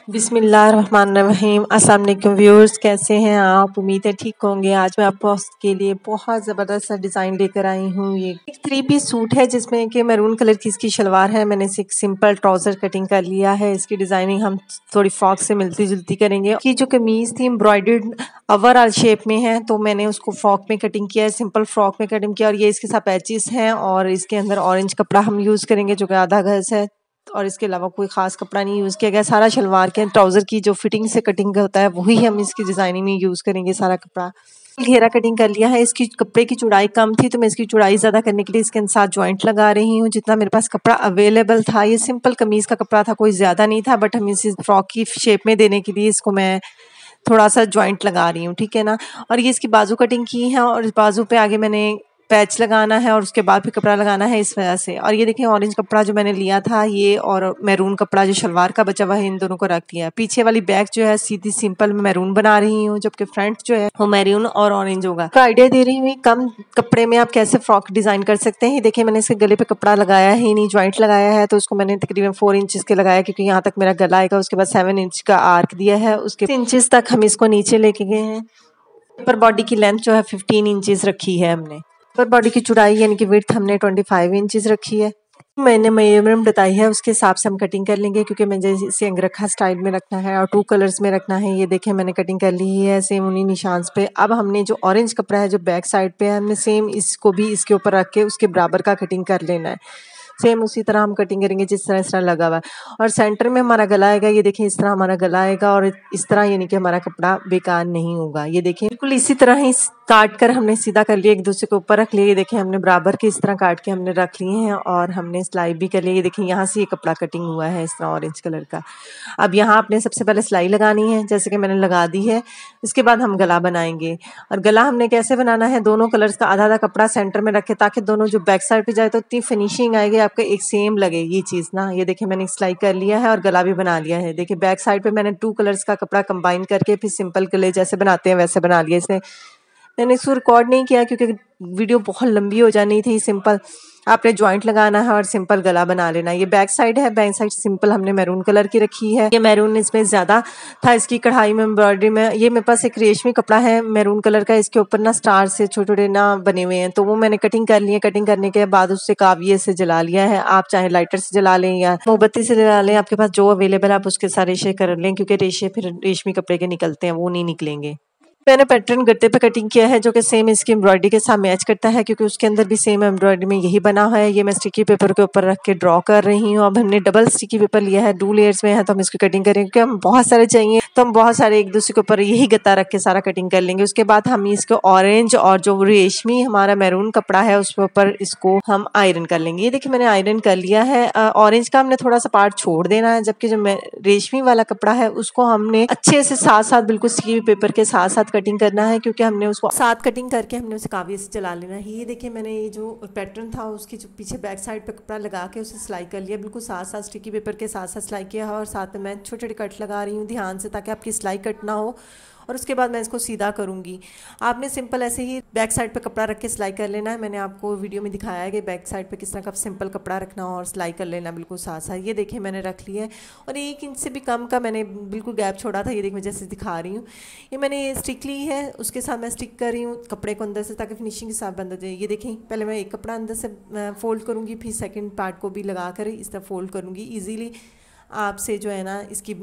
बिस्मिल्लाहिर्रहमानिर्रहीम। अस्सलाम वालेकुम व्यूअर्स, कैसे हैं आप? उम्मीद है ठीक होंगे। आज मैं आपको के लिए बहुत ज़बरदस्त सा डिज़ाइन लेकर आई हूँ। ये एक 3 पीस सूट है जिसमें कि मैरून कलर की इसकी शलवार है। मैंने इसे एक सिंपल ट्राउज़र कटिंग कर लिया है। इसकी डिज़ाइनिंग हम थोड़ी फ्रॉक से मिलती-जुलती करेंगे। की जो कमीज़ थी एम्ब्रॉयडर्ड ओवरऑल शेप में है, तो मैंने उसको फ्रॉक में कटिंग किया है, सिंपल फ्रॉक में कटिंग किया। और ये इसके साथ पैचेस हैं और इसके अंदर ऑरेंज कपड़ा हम यूज़ करेंगे जो कि आधा गज़ है। और इसके अलावा कोई ख़ास कपड़ा नहीं यूज़ किया गया। सारा शलवार के ट्राउज़र की जो फिटिंग से कटिंग होता है वही हम इसकी डिज़ाइनिंग में यूज़ करेंगे सारा कपड़ा। घेरा कटिंग कर लिया है। इसकी कपड़े की चौड़ाई कम थी तो मैं इसकी चौड़ाई ज़्यादा करने के लिए इसके साथ जॉइंट लगा रही हूँ। जितना मेरे पास कपड़ा अवेलेबल था, ये सिंपल कमीज़ का कपड़ा था, कोई ज़्यादा नहीं था, बट हम इसे फ्रॉक की शेप में देने के लिए इसको मैं थोड़ा सा जॉइंट लगा रही हूँ, ठीक है ना। और ये इसकी बाजू कटिंग की है और इस बाजू पे आगे मैंने पैच लगाना है और उसके बाद फिर कपड़ा लगाना है इस वजह से। और ये देखें ऑरेंज कपड़ा जो मैंने लिया था ये और मैरून कपड़ा जो शलवार का बचा हुआ है, इन दोनों को रख दिया। पीछे वाली बैक जो है सीधी सिंपल मैरून बना रही हूँ, जबकि फ्रंट जो है वो मैरून और ऑरेंज होगा। तो आइडिया दे रही हूँ कम कपड़े में आप कैसे फ्रॉक डिजाइन कर सकते हैं। देखिए मैंने इसके गले पे कपड़ा लगाया ही नहीं, ज्वाइंट लगाया है, तो उसको मैंने तकरीबन 4 इंचेस के लगाया क्योंकि यहाँ तक मेरा गला आएगा। उसके बाद 7 इंच का आर्क दिया है, उसके इंचेस तक हम इसको नीचे लेके गए हैं। ऊपर बॉडी की लेंथ जो है 15 इंचेस रखी है हमने। ऊपर बॉडी की चौड़ाई यानी कि विड्थ हमने 25 इंचेस रखी है। मैंने मेजरमेंट बताई है, उसके हिसाब से हम कटिंग कर लेंगे क्योंकि मुझे इसे अंगरखा स्टाइल में रखना है और 2 कलर्स में रखना है। ये देखें मैंने कटिंग कर ली है सेम उन्हीं निशान पे। अब हमने जो ऑरेंज कपड़ा है जो बैक साइड पे है, हमने सेम इसको भी इसके ऊपर रख के उसके बराबर का कटिंग कर लेना है। सेम उसी तरह हम कटिंग करेंगे जिस तरह इस तरह लगा हुआ है। और सेंटर में हमारा गला आएगा, ये देखें इस तरह हमारा गला आएगा और इस तरह यानी कि हमारा कपड़ा बेकार नहीं होगा। ये देखें बिल्कुल इसी तरह ही काट कर हमने सीधा कर लिया, एक दूसरे के ऊपर रख लिया। ये देखें हमने बराबर के इस तरह काट के हमने रख लिए हैं और हमने सिलाई भी कर ली। ये देखें यहाँ से ये कपड़ा कटिंग हुआ है इस तरह ऑरेंज कलर का। अब यहाँ आपने सबसे पहले सिलाई लगानी है जैसे कि मैंने लगा दी है। इसके बाद हम गला बनाएंगे और गला हमने कैसे बनाना है, दोनों कलर्स का आधा आधा कपड़ा सेंटर में रखे ताकि दोनों जो बैक साइड पे जाए तो इतनी फिनिशिंग आएगी आपको एक सेम लगे ये चीज़ ना। ये देखिए मैंने सिलाई कर लिया है और गला भी बना लिया है। देखिए बैक साइड पे मैंने 2 कलर्स का कपड़ा कंबाइन करके फिर सिंपल गले जैसे बनाते हैं वैसे बना लिया। इसने मैंने इसको रिकॉर्ड नहीं किया क्योंकि वीडियो बहुत लंबी हो जानी थी। सिंपल आपने ज्वाइंट लगाना है और सिंपल गला बना लेना। ये बैक साइड है, बैक साइड सिंपल हमने मैरून कलर की रखी है। ये मैरून इसमें ज़्यादा था इसकी कढ़ाई में एम्ब्रॉयडरी में। ये मेरे पास एक रेशमी कपड़ा है मैरून कलर का, इसके ऊपर ना स्टार से छोटे छोटे ना बने हुए हैं, तो वो मैंने कटिंग कर ली है। कटिंग करने के बाद उससे काविये से जला लिया है। आप चाहे लाइटर से जला लें या मोमबत्ती से जला लें, आपके पास जो अवेलेबल है आप उसके साथ रेशे कर लें क्योंकि रेशे फिर रेशमी कपड़े के निकलते हैं, वो नहीं निकलेंगे। मैंने पैटर्न गद्दे पे कटिंग किया है जो कि सेम इसकी एम्ब्रॉयडरी के साथ मैच करता है क्योंकि उसके अंदर भी सेम एम्ब्रॉयडरी में यही बना है। ये मैं स्टिकी पेपर के ऊपर रख के ड्रॉ कर रही हूँ। अब हमने डबल स्टिकी पेपर लिया है, 2 लेयर्स में है, तो हम इसकी कटिंग करेंगे क्योंकि हम बहुत सारे चाहिए तो हम बहुत सारे एक दूसरे के ऊपर यही गत्ता रख के सारा कटिंग कर लेंगे। उसके बाद हम इसको ऑरेंज और जो रेशमी हमारा मैरून कपड़ा है उसके ऊपर इसको हम आयरन कर लेंगे। ये देखिए मैंने आयरन कर लिया है। ऑरेंज का हमने थोड़ा सा पार्ट छोड़ देना है, जबकि जो रेशमी वाला कपड़ा है उसको हमने अच्छे से साथ साथ बिल्कुल स्टिकी पेपर के साथ साथ कटिंग करना है क्योंकि हमने उसको साथ कटिंग करके हमने उसे काविये से चला लेना है। ये देखिए मैंने ये जो पैटर्न था उसकी जो पीछे बैक साइड पे कपड़ा लगा के उसे सिलाई कर लिया, बिल्कुल साथ साथ स्टिकी पेपर के साथ साथ सिलाई किया है और साथ में मैं छोटे छोटे कट लगा रही हूँ ध्यान से ताकि आपकी सिलाई कट ना हो। और उसके बाद मैं इसको सीधा करूँगी। आपने सिंपल ऐसे ही बैक साइड पे कपड़ा रख के सिलाई कर लेना है। मैंने आपको वीडियो में दिखाया है कि बैक साइड पे किस तरह का सिंपल कपड़ा रखना हो और सिलाई कर लेना बिल्कुल साथ साथ। ये देखिए मैंने रख लिया है और 1 इंच से भी कम का मैंने बिल्कुल गैप छोड़ा था। ये देखिए मैं जैसे दिखा रही हूँ, ये मैंने स्टिक ली है, उसके साथ मैं स्टिक कर रही हूँ कपड़े को अंदर से ताकि फिनिशिंग के साथ बंद हो जाए। ये देखें पहले मैं एक कपड़ा अंदर से फोल्ड करूँगी, फिर सेकेंड पार्ट को भी लगा कर इस तरह फोल्ड करूँगी ईजीली। आपसे जो है ना इसकी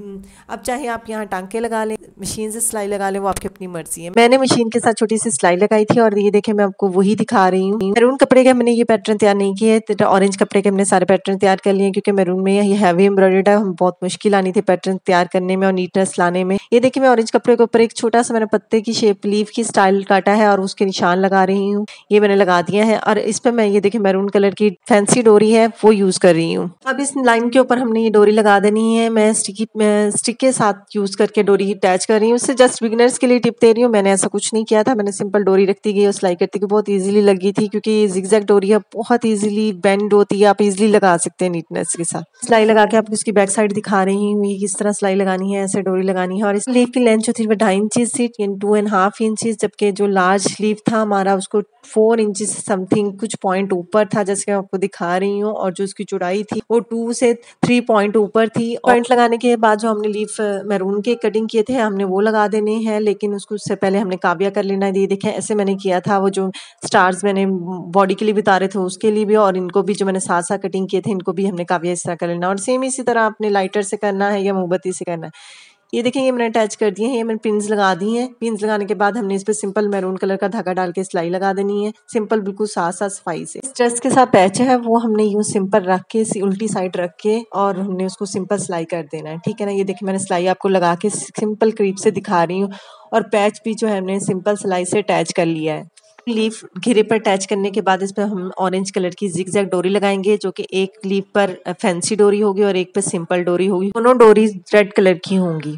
अब चाहे आप यहाँ टांके लगा लें, मशीन से सिलाई लगा लें, वो आपकी अपनी मर्जी है। मैंने मशीन के साथ छोटी सी सिलाई लगाई थी और ये देखें मैं आपको वही दिखा रही हूँ। मैरून कपड़े के हमने ये पैटर्न तैयार नहीं किए, तो ऑरेंज कपड़े के हमने सारे पैटर्न तैयार कर लिए क्योंकि मैरून में ये हैवी एम्ब्रॉयडर्ड है, हम बहुत मुश्किल आनी थी पैटर्न तैयार करने में और नीटनेस लाने में। ये देखिए मैं ऑरेंज कपड़े के ऊपर एक छोटा सा मैंने पत्ते की शेप लीफ की स्टाइल काटा है और उसके निशान लगा रही हूँ। ये मैंने लगा दिया है और इस पर मैं ये देखिए मैरून कलर की फैंसी डोरी है वो यूज कर रही हूँ। अब इस लाइन के ऊपर हमने ये डोरी लगा देनी है। मैं स्टिक के साथ यूज करके डोरी अटैच कर रही हूँ। उससे जस्ट बिगिनर्स के लिए टिप दे रही हूँ। मैंने ऐसा कुछ नहीं किया था, मैंने सिंपल डोरी रखती गई और सिलाई करती गई। बहुत ईजिली लगी थी क्योंकि ये जिगजैग डोरी है, बहुत ईजिली बेंड होती है, आप ईजिली लगा सकते हैं नीटनेस के साथ। सिलाई लगा के आपको इसकी बैक साइड दिखा रही हूँ, ये किस तरह सिलाई लगानी है, ऐसे डोरी लगानी है। और इस स्लीव की लेंथ जो थी वो 2.5 इंचेस थी, 2.5 इंचेस, जबकि जो लार्ज स्लीव था हमारा उसको 4 इंचेस समथिंग कुछ पॉइंट ऊपर था, जैसे कि मैं आपको दिखा रही हूँ। और जो उसकी चौड़ाई थी वो 2 से 3 पॉइंट ऊपर थी। पॉइंट लगाने के बाद जो हमने लीफ मैरून के कटिंग किए थे हमने वो लगा देने हैं, लेकिन उससे पहले हमने काव्या कर लेना है। ये देखें ऐसे मैंने किया था। वो जो स्टार्स मैंने बॉडी के लिए भी उतारे थे उसके लिए भी, और इनको भी जो मैंने साथ साथ कटिंग किए थे इनको भी हमने काव्या इस तरह कर लेना। और सेम इसी तरह आपने लाइटर से करना है या मोमबत्ती से करना है। ये देखें, ये मैंने अटैच कर दिए हैं, ये मैंने पिन्स लगा दी हैं। पिन्स लगाने के बाद हमने इस पे सिंपल मैरून कलर का धागा डाल के सिलाई लगा देनी है, सिंपल बिल्कुल साथ साथ सफाई से। इस ड्रेस के साथ पैच है वो हमने यूं सिंपल रख के उल्टी साइड रख के और हमने उसको सिंपल सिलाई कर देना है, ठीक है ना। ये देखिए मैंने सिलाई आपको लगा के सिंपल क्रीप से दिखा रही हूँ, और पैच भी जो है हमने सिंपल सिलाई से अटैच कर लिया है। लीफ घेरे पर अटैच करने के बाद इस पर हम ऑरेंज कलर की जिगजैग डोरी लगाएंगे, जो कि एक लीफ पर फैंसी डोरी होगी और एक पर सिंपल डोरी होगी। दोनों डोरी रेड कलर की होंगी।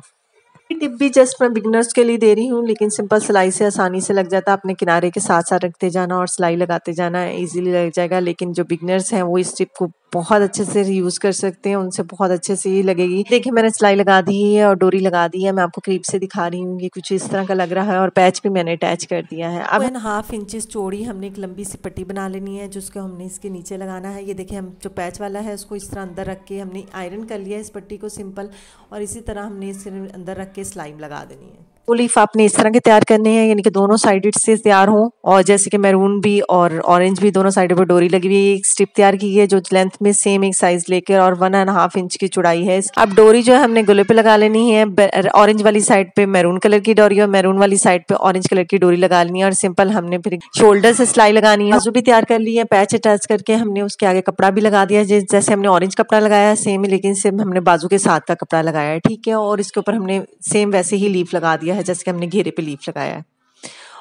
टिप भी जस्ट मैं बिगिनर्स के लिए दे रही हूँ, लेकिन सिंपल सिलाई से आसानी से लग जाता है। अपने किनारे के साथ साथ रखते जाना और सिलाई लगाते जाना, इजीली लग जाएगा। लेकिन जो बिगिनर्स हैं वो इस टिप को बहुत अच्छे से यूज कर सकते हैं, उनसे बहुत अच्छे से ये लगेगी। देखिए मैंने सिलाई लगा दी है और डोरी लगा दी है, मैं आपको क्रीप से दिखा रही हूँ। ये कुछ इस तरह का लग रहा है और पैच भी मैंने अटैच कर दिया है। अब 2.5 इंचेस चौड़ी हमने एक लंबी सी पट्टी बना लेनी है, जिसको हमने इसके नीचे लगाना है। ये देखिए हम जो पैच वाला है उसको इस तरह अंदर रख के हमने आयरन कर लिया है इस पट्टी को सिंपल, और इसी तरह हमने इसके अंदर रख के सिलाई लगा देनी है। वो लीफ आपने इस तरह के तैयार करने हैं, यानी कि दोनों साइड से तैयार हों, और जैसे कि मैरून भी और ऑरेंज भी दोनों साइड पर डोरी लगी हुई है। एक स्ट्रिप तैयार की है जो लेंथ में सेम एक साइज लेकर और 1.5 इंच की चौड़ाई है। अब डोरी जो है हमने गले पे लगा लेनी है। ऑरेंज वाली साइड पे मैरून कलर की डोरी और मैरून वाली साइड पे ऑरेंज कलर की डोरी लगा लेनी है, और सिंपल हमने फिर शोल्डर से सिलाई लगानी है। बाजू भी तैयार कर ली है, पैच अटैच करके हमने उसके आगे कपड़ा भी लगा दिया, जैसे हमने ऑरेंज कपड़ा लगाया है सेम ही, लेकिन सेम हमने बाजू के साथ का कपड़ा लगाया है, ठीक है। और इसके ऊपर हमने सेम वैसे ही लीफ लगा दिया है जैसे कि हमने घेरे पे लीफ लगाया है।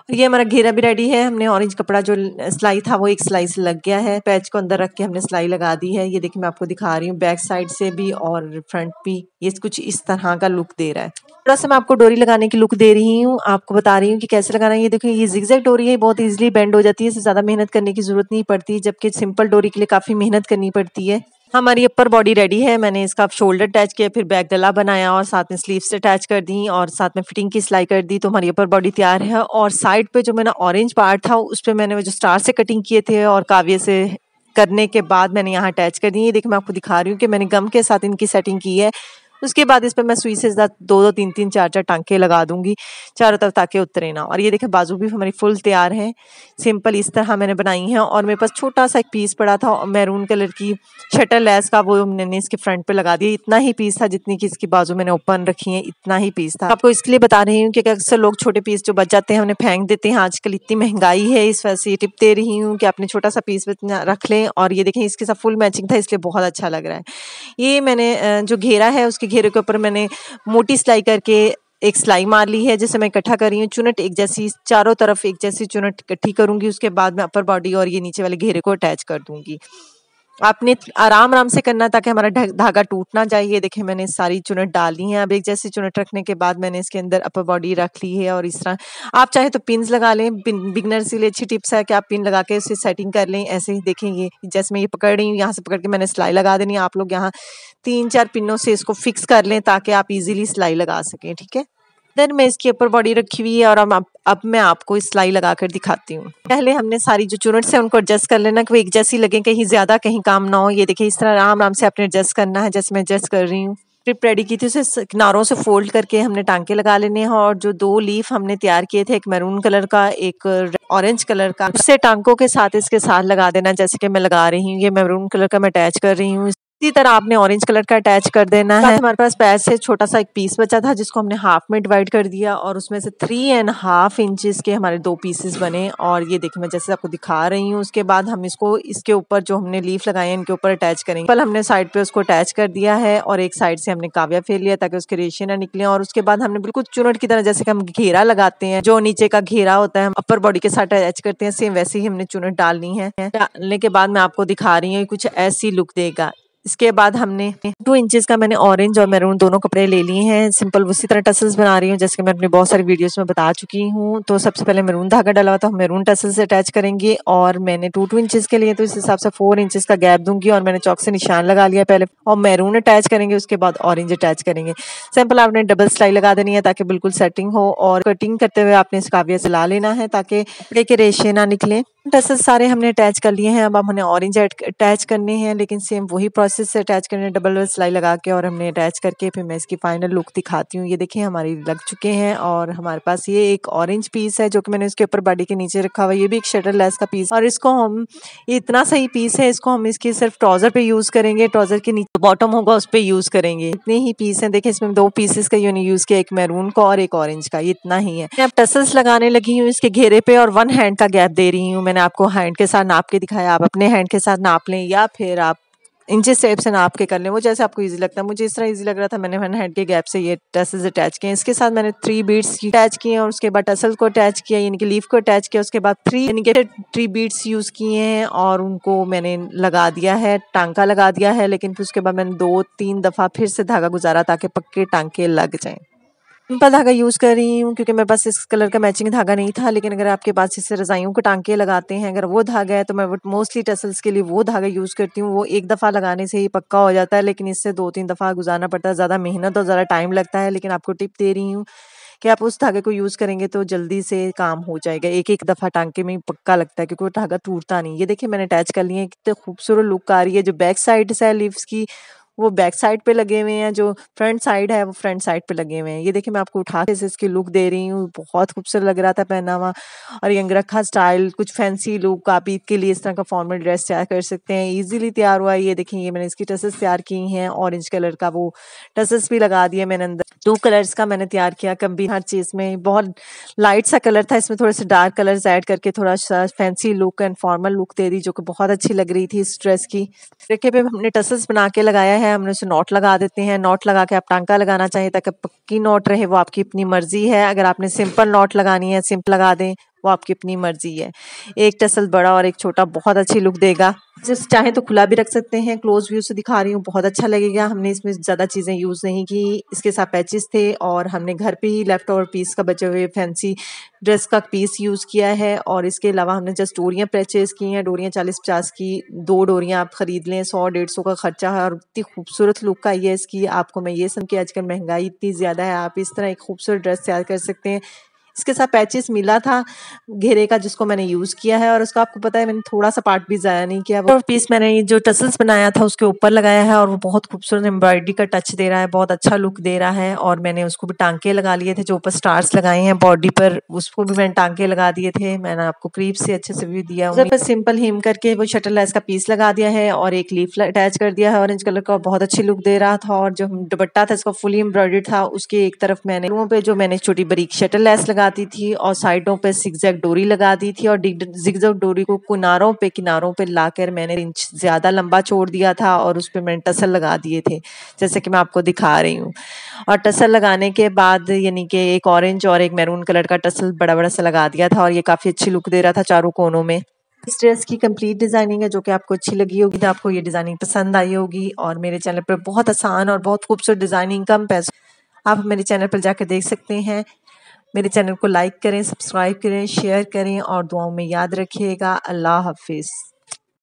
और ये हमारा घेरा भी रेडी है। हमने ऑरेंज कपड़ा जो सिलाई था वो एक सिलाई से लग गया है, पैच को अंदर रख के हमने सिलाई लगा दी है। ये देखिए मैं आपको दिखा रही हूँ बैक साइड से भी और फ्रंट भी, ये कुछ इस तरह का लुक दे रहा है। थोड़ा सा मैं आपको डोरी लगाने की लुक दे रही हूँ, आपको बता रही हूँ कि कैसे लगाना है। ये देखिए ये जिगजैग डोरी है, बहुत इजीली बेंड हो जाती है, इससे ज्यादा मेहनत करने की जरूरत नहीं पड़ती, जबकि सिंपल डोरी के लिए काफी मेहनत करनी पड़ती है। हमारी अपर बॉडी रेडी है। मैंने इसका शोल्डर अटैच किया, फिर बैक गला बनाया और साथ में स्लीव्स अटैच कर दी और साथ में फिटिंग की सिलाई कर दी, तो हमारी अपर बॉडी तैयार है। और साइड पे जो मैंने ऑरेंज पार्ट था उस पे मैंने वो जो स्टार से कटिंग किए थे और काव्य से करने के बाद मैंने यहाँ अटैच कर दी। ये देखिए मैं आपको दिखा रही हूँ कि मैंने गम के साथ इनकी सेटिंग की है। उसके बाद इस पर मैं सुई से 2-2, 3-3, 4-4 टांके लगा दूंगी चारों तरफ ताकि उतरे ना। और ये देखिए बाजू भी हमारी फुल तैयार है, सिंपल इस तरह मैंने बनाई है। और मेरे पास छोटा सा एक पीस पड़ा था मैरून कलर की शटल लेस का, वो मैंने इसके फ्रंट पे लगा दिया। इतना ही पीस था जितनी की इसकी बाजू मैंने ओपन रखी है, इतना ही पीस था। आपको इसके लिए बता रही हूँ कि अक्सर लोग छोटे पीस जो बच जाते हैं उन्हें फेंक देते हैं। आजकल इतनी महंगाई है, इस वजह से ये टिप दे रही हूँ कि आपने छोटा सा पीस रख लें। और ये देखें इसके साथ फुल मैचिंग था, इसलिए बहुत अच्छा लग रहा है। ये मैंने जो घेरा है उसके घेरे के ऊपर मैंने मोटी सिलाई करके एक सिलाई मार ली है, जिसे मैं इकट्ठा कर रही हूँ। चुनट एक जैसी चारों तरफ एक जैसी चुनट इकट्ठी करूंगी, उसके बाद मैं अपर बॉडी और ये नीचे वाले घेरे को अटैच कर दूंगी। आपने आराम आराम से करना ताकि हमारा धागा टूट ना जाए। ये देखिए मैंने सारी चुनट डाल दी है। अब एक जैसी चुनट रखने के बाद मैंने इसके अंदर अपर बॉडी रख ली है, और इस तरह आप चाहे तो पिन्स लगा लें। बिगनर्स के लिए अच्छी टिप्स है कि आप पिन लगा के इसे सेटिंग कर लें। ऐसे ही देखें, ये जैसे मैं ये पकड़ रही हूँ, यहाँ से पकड़ के मैंने सिलाई लगा देनी है। आप लोग यहाँ 3-4 पिनों से इसको फिक्स कर लें ताकि आप इजीली सिलाई लगा सकें, ठीक है। देन मैं इसकी अपर बॉडी रखी हुई है और अब मैं आपको इस सिलाई लगाकर दिखाती हूँ। पहले हमने सारी जो चुनट्स है उनको एडजस्ट कर लेना कि वो एक जैसी लगे, कहीं ज्यादा कहीं कम ना हो। ये देखिए इस तरह आराम आराम से आपने एडजस्ट करना है, जैसे मैं एडजस्ट कर रही हूँ। स्ट्रिप रेडी की थी उसे किनारों से फोल्ड करके हमने टांके लगा लेने हैं, और जो 2 लीफ हमने तैयार किए थे, एक मैरून कलर का एक ऑरेंज कलर का, उससे टांकों के साथ इसके साथ लगा देना, जैसे कि मैं लगा रही हूँ। ये मैरून कलर का मैं अटैच कर रही हूँ, इसी तरह आपने ऑरेंज कलर का अटैच कर देना है। हमारे पास पैच से छोटा सा एक पीस बचा था जिसको हमने हाफ में डिवाइड कर दिया, और उसमें से 3.5 इंचेस के हमारे 2 पीसेस बने। और ये देखिए मैं जैसे आपको दिखा रही हूँ, उसके बाद हम इसको इसके ऊपर जो हमने लीफ लगाए हैं इनके ऊपर अटैच करेंगे। पहले हमने साइड पे उसको अटैच कर दिया है और एक साइड से हमने काव्या फेर लिया ताकि उसके रेशे ना निकले। और उसके बाद हमने बिल्कुल चुनट की तरह, जैसे कि हम घेरा लगाते हैं, जो नीचे का घेरा होता है हम अपर बॉडी के साथ अटैच करते हैं, सेम वैसे ही हमने चुनट डालनी है। डालने के बाद मैं आपको दिखा रही हूँ कुछ ऐसी लुक देगा। इसके बाद हमने 2 इंचेस का मैंने ऑरेंज और मैरून दोनों कपड़े ले लिए हैं। सिंपल उसी तरह टसल्स बना रही हूँ जैसे कि मैं अपनी बहुत सारी वीडियोस में बता चुकी हूँ। तो सबसे पहले मैरून धागा डाला हुआ था, मैरून टसल्स अटैच करेंगे और मैंने 2 इंचेस के लिए तो इस हिसाब से 4 इंचेस का गैप दूंगी और मैंने चौक से निशान लगा लिया पहले और मैरून अटैच करेंगे, उसके बाद ऑरेंज अटैच करेंगे। सिंपल आपने डबल सिलाई लगा देनी है ताकि बिल्कुल सेटिंग हो और कटिंग करते हुए आपने इस काविया से ला लेना है ताकि कपड़े के रेशे ना निकले। टसल्स सारे हमने अटैच कर लिए हैं। अब हमने ऑरेंज अटैच करने हैं, लेकिन सेम वही प्रोसेस से अटैच करने, डबल सिलाई लगा के और हमने अटैच करके फिर मैं इसकी फाइनल लुक दिखाती हूँ। ये देखिए हमारी लग चुके हैं और हमारे पास ये एक ऑरेंज पीस है जो कि मैंने इसके ऊपर बॉडी के नीचे रखा हुआ है। ये भी एक शटर लेस का पीस और इसको हम, ये इतना सही पीस है, इसको हम इसकी सिर्फ ट्राउजर पे यूज करेंगे, ट्राउजर के नीचे बॉटम होगा उस पे यूज करेंगे। इतने ही पीस हैं, देखिए इसमें 2 पीसेस का यूज किया, एक मैरून का और एक ऑरेंज का, ये इतना ही है। मैं अब टसल्स लगाने लगी हूँ इसके घेरे पे और 1 हैंड का गैप दे रही हूँ। मैंने आपको हैंड के साथ नाप के दिखाया, आप अपने हैंड के साथ नाप लें या फिर आप इंचेस टेप से नाप के कर लें, वो जैसे आपको इजी लगता है। मुझे इस तरह इजी लग रहा था, मैंने 1 हैंड के गैप से ये टसल्स अटैच किए। इसके साथ मैंने 3 बीड्स अटैच किए और उसके बाद टसल को अटैच किया, यानी कि लीफ को अटैच किया। उसके बाद 3 यानी कि 3 बीड्स यूज किए हैं और उनको मैंने लगा दिया है, टांका लगा दिया है। लेकिन फिर उसके बाद मैंने 2-3 दफा फिर से धागा गुजारा ताकि पक्के टांके लग जाएं। सिंपल धागा यूज़ कर रही हूँ क्योंकि मेरे पास इस कलर का मैचिंग धागा नहीं था, लेकिन अगर आपके पास इससे रज़ाइयों के टांके लगाते हैं, अगर वो धागा है तो मैं मोस्टली टसल्स के लिए वो धागा यूज़ करती हूँ। वो एक दफ़ा लगाने से ही पक्का हो जाता है, लेकिन इससे 2-3 दफ़ा गुजारना पड़ता है, ज़्यादा मेहनत और ज़्यादा टाइम लगता है। लेकिन आपको टिप दे रही हूँ कि आप उस धागे को यूज़ करेंगे तो जल्दी से काम हो जाएगा। एक-एक दफ़ा टांके में ही पक्का लगता है क्योंकि वो धागा टूटता नहीं। ये देखिए मैंने अटैच कर लिए हैं, कितने खूबसूरत लुक आ रही है। जो बैक साइड है लीव्स की वो बैक साइड पे लगे हुए हैं, जो फ्रंट साइड है वो फ्रंट साइड पे लगे हुए हैं। ये देखिए मैं आपको उठा के इसकी लुक दे रही हूँ, बहुत खूबसूरत लग रहा था पहना हुआ। और ये अंगरखा स्टाइल, कुछ फैंसी लुक, आप ईद के लिए इस तरह का फॉर्मल ड्रेस तैयार कर सकते हैं, इजीली तैयार हुआ। ये देखिए ये मैंने इसकी टसल्स तैयार की हैं, ऑरेंज कलर का वो टसल्स भी लगा दिए मैंने अंदर। 2 कलर्स का मैंने तैयार किया, कभी हर चीज में बहुत लाइट सा कलर था, इसमें थोड़े से डार्क कलर्स ऐड करके थोड़ा सा fancy look and formal look दे दी, जो कि बहुत अच्छी लग रही थी इस ड्रेस की। देखिए पे हमने टसल्स बना के लगाया है, हमने उसे नॉट लगा देते हैं। नॉट लगा के आप टांका लगाना चाहिए ताकि पक्की नॉट रहे, वो आपकी अपनी मर्जी है। अगर आपने सिंपल नॉट लगानी है सिंपल लगा दें, वो आपकी अपनी मर्जी है। एक टसल बड़ा और एक छोटा बहुत अच्छी लुक देगा। जिस चाहे तो खुला भी रख सकते हैं, क्लोज व्यू से दिखा रही हूँ, बहुत अच्छा लगेगा। हमने इसमें ज़्यादा चीज़ें यूज़ नहीं की, इसके साथ पैचेस थे और हमने घर पे ही लेफ्ट ओवर पीस का बचे हुए फैंसी ड्रेस का पीस यूज़ किया है। और इसके अलावा हमने जस्ट डोरियाँ परचेज़ की हैं, डोरियाँ 40-50 की 2 डोरियाँ आप ख़रीद लें, 100-150 का खर्चा है और इतनी खूबसूरत लुक आई है इसकी। आपको मैं ये समझ के, आजकल महंगाई इतनी ज़्यादा है, आप इस तरह एक खूबसूरत ड्रेस तैयार कर सकते हैं। इसके साथ पैचेस मिला था घेरे का, जिसको मैंने यूज़ किया है और उसका आपको पता है मैंने थोड़ा सा पार्ट भी ज़ाया नहीं किया। और पीस मैंने ये जो टसल्स बनाया था उसके ऊपर लगाया है और वो बहुत खूबसूरत एम्ब्रॉयडरी का टच दे रहा है, बहुत अच्छा लुक दे रहा है। और मैंने उसको भी टांके लगा लिए थे, जो ऊपर स्टार्स लगाए हैं बॉडी पर, उसको भी मैंने टांके लगा दिए थे। मैंने आपको करीब से अच्छे से व्यू दिया। पर सिंपल हिम करके वो शटल लेस का पीस लगा दिया है और एक लीफ अटैच कर दिया है ऑरेंज कलर का, बहुत अच्छी लुक दे रहा था। और जो दुपट्टा था इसका फुली एम्ब्रॉयडर्ड था, उसके एक तरफ मैंने पे जो मैंने छोटी बारीक शटल लेस लगाती थी और साइडों पे जिगजैग डोरी लगा दी थी और जिगजैग डोरी को किनारों पे लाकर मैंने इंच ज्यादा लंबा छोड़ दिया था और उस पे मैंने टसल लगा दिए थे, जैसे कि मैं आपको दिखा रही हूँ। और टसल लगाने के बाद यानी कि एक ऑरेंज और एक मैरून कलर का टसल बड़ा बड़ा सा लगा दिया था और ये काफी अच्छी लुक दे रहा था चारों कोनों में। इस ड्रेस की कंप्लीट डिजाइनिंग है जो कि आपको अच्छी लगी होगी, तो आपको ये डिजाइनिंग पसंद आई होगी। और मेरे चैनल पर बहुत आसान और बहुत खूबसूरत डिजाइनिंग कम पैसे आप मेरे चैनल पर जाकर देख सकते हैं। मेरे चैनल को लाइक करें, सब्सक्राइब करें, शेयर करें और दुआओं में याद रखिएगा। अल्लाह हाफिज़।